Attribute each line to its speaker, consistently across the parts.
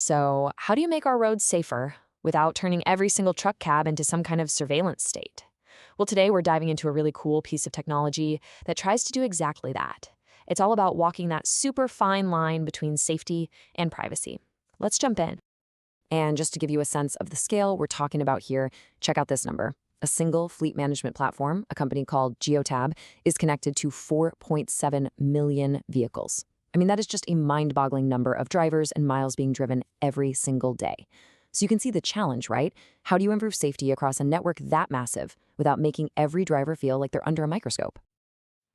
Speaker 1: So, how do you make our roads safer without turning every single truck cab into some kind of surveillance state? Well, today we're diving into a really cool piece of technology that tries to do exactly that. It's all about walking that super fine line between safety and privacy. Let's jump in. And just to give you a sense of the scale we're talking about here, check out this number. A single fleet management platform, a company called Geotab, is connected to 4.7 million vehicles. I mean, that is just a mind-boggling number of drivers and miles being driven every single day. So you can see the challenge, right? How do you improve safety across a network that massive without making every driver feel like they're under a microscope?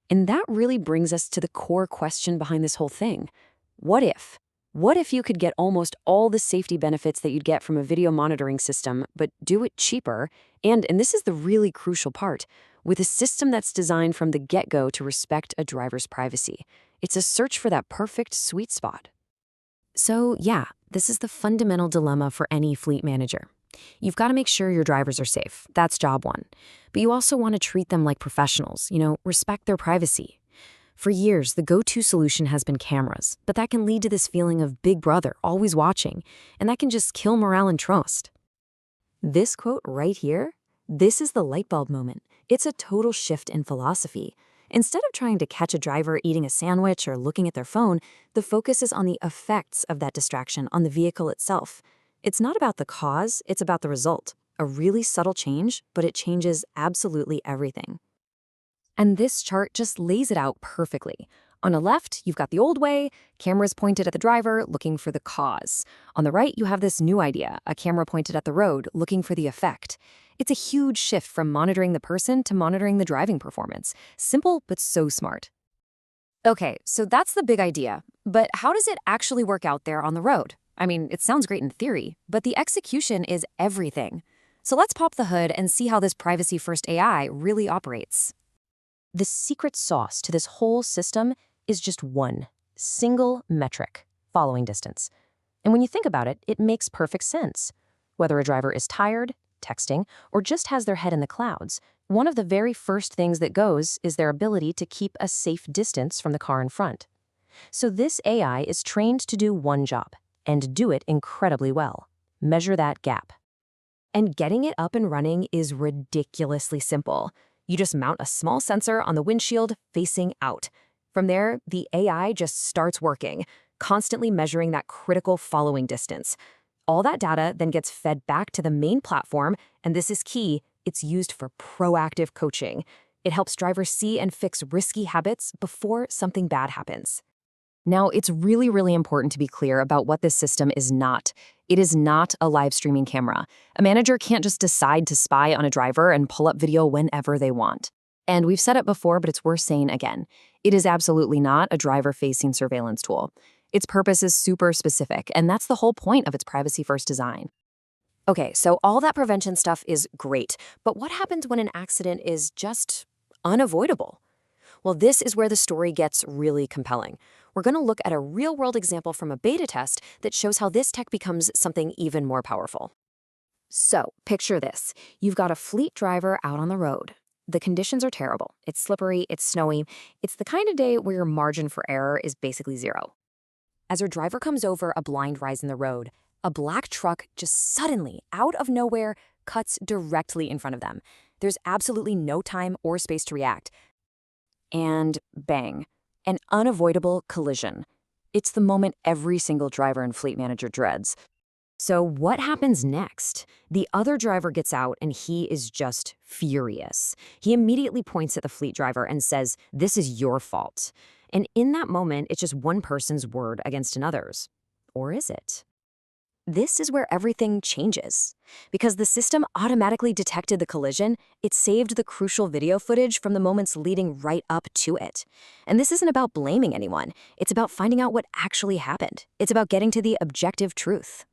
Speaker 1: And that really brings us to the core question behind this whole thing. What if? What if you could get almost all the safety benefits that you'd get from a video monitoring system, but do it cheaper, and this is the really crucial part, with a system that's designed from the get-go to respect a driver's privacy? It's a search for that perfect sweet spot. So yeah, this is the fundamental dilemma for any fleet manager. You've got to make sure your drivers are safe. That's job one. But you also want to treat them like professionals, respect their privacy. For years, the go-to solution has been cameras, but that can lead to this feeling of Big Brother always watching, and that can just kill morale and trust. This quote right here, this is the light bulb moment. It's a total shift in philosophy. Instead of trying to catch a driver eating a sandwich or looking at their phone, the focus is on the effects of that distraction on the vehicle itself. It's not about the cause, it's about the result. A really subtle change, but it changes absolutely everything. And this chart just lays it out perfectly. On the left, you've got the old way, cameras pointed at the driver, looking for the cause. On the right, you have this new idea, a camera pointed at the road, looking for the effect. It's a huge shift from monitoring the person to monitoring the driving performance. Simple, but so smart. Okay, so that's the big idea. But how does it actually work out there on the road? I mean, it sounds great in theory, but the execution is everything. So let's pop the hood and see how this privacy-first AI really operates. The secret sauce to this whole system is just one single metric, following distance. And when you think about it, it makes perfect sense. Whether a driver is tired, texting, or just has their head in the clouds, one of the very first things that goes is their ability to keep a safe distance from the car in front. So this AI is trained to do one job, and do it incredibly well. Measure that gap. And getting it up and running is ridiculously simple. You just mount a small sensor on the windshield facing out. From there, the AI just starts working, constantly measuring that critical following distance. All that data then gets fed back to the main platform, and this is key, it's used for proactive coaching. It helps drivers see and fix risky habits before something bad happens. Now, it's really, really important to be clear about what this system is not. It is not a live streaming camera. A manager can't just decide to spy on a driver and pull up video whenever they want. And we've said it before, but it's worth saying again. It is absolutely not a driver-facing surveillance tool. Its purpose is super specific, and that's the whole point of its privacy-first design. Okay, so all that prevention stuff is great, but what happens when an accident is just unavoidable? Well, this is where the story gets really compelling. We're going to look at a real-world example from a beta test that shows how this tech becomes something even more powerful. So, picture this. You've got a fleet driver out on the road. The conditions are terrible. It's slippery, it's snowy. It's the kind of day where your margin for error is basically zero. As your driver comes over a blind rise in the road, a black truck just suddenly, out of nowhere, cuts directly in front of them. There's absolutely no time or space to react. And bang, an unavoidable collision. It's the moment every single driver and fleet manager dreads. So what happens next? The other driver gets out and he is just furious. He immediately points at the fleet driver and says, "This is your fault." And in that moment, it's just one person's word against another's. Or is it? This is where everything changes. Because the system automatically detected the collision, it saved the crucial video footage from the moments leading right up to it. And this isn't about blaming anyone. It's about finding out what actually happened. It's about getting to the objective truth.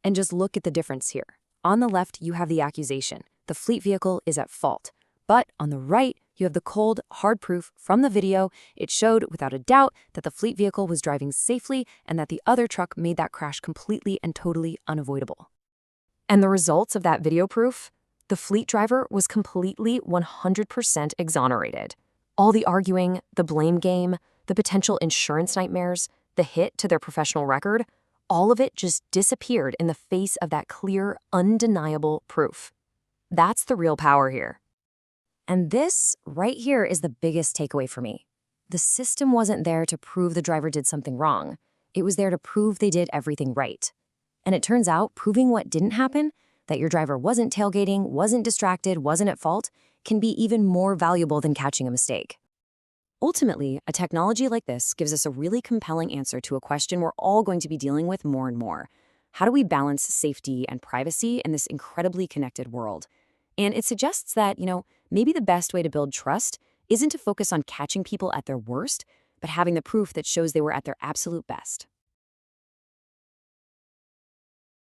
Speaker 1: And just look at the difference here. On the left, you have the accusation. The fleet vehicle is at fault. But on the right, you have the cold, hard proof from the video. It showed without a doubt that the fleet vehicle was driving safely and that the other truck made that crash completely and totally unavoidable. And the results of that video proof? The fleet driver was completely 100% exonerated. All the arguing, the blame game, the potential insurance nightmares, the hit to their professional record, All of it just disappeared in the face of that clear, undeniable proof. That's the real power here. And this right here is the biggest takeaway for me. The system wasn't there to prove the driver did something wrong. It was there to prove they did everything right. And it turns out proving what didn't happen, that your driver wasn't tailgating, wasn't distracted, wasn't at fault, can be even more valuable than catching a mistake. Ultimately, a technology like this gives us a really compelling answer to a question we're all going to be dealing with more and more. How do we balance safety and privacy in this incredibly connected world? And it suggests that, maybe the best way to build trust isn't to focus on catching people at their worst, but having the proof that shows they were at their absolute best.